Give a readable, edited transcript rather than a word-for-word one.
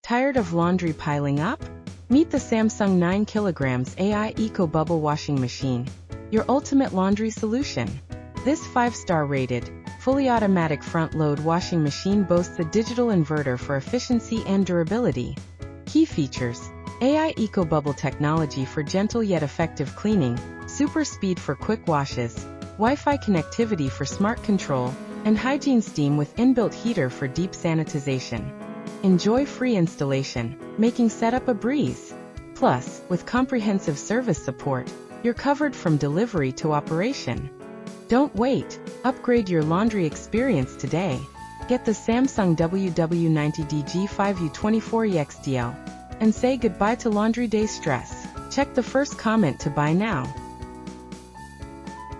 Tired of laundry piling up? Meet the Samsung 9 kg AI EcoBubble washing machine, your ultimate laundry solution. This 5-star rated, fully automatic front-load washing machine boasts a digital inverter for efficiency and durability. Key features: AI EcoBubble technology for gentle yet effective cleaning, super speed for quick washes, Wi-Fi connectivity for smart control, and Hygiene Steam with inbuilt heater for deep sanitization. Enjoy free installation, making setup a breeze. Plus, with comprehensive service support, you're covered from delivery to operation. Don't wait. Upgrade your laundry experience today. Get the Samsung WW90D G5U24EXDL and say goodbye to laundry day stress. Check the first comment to buy now.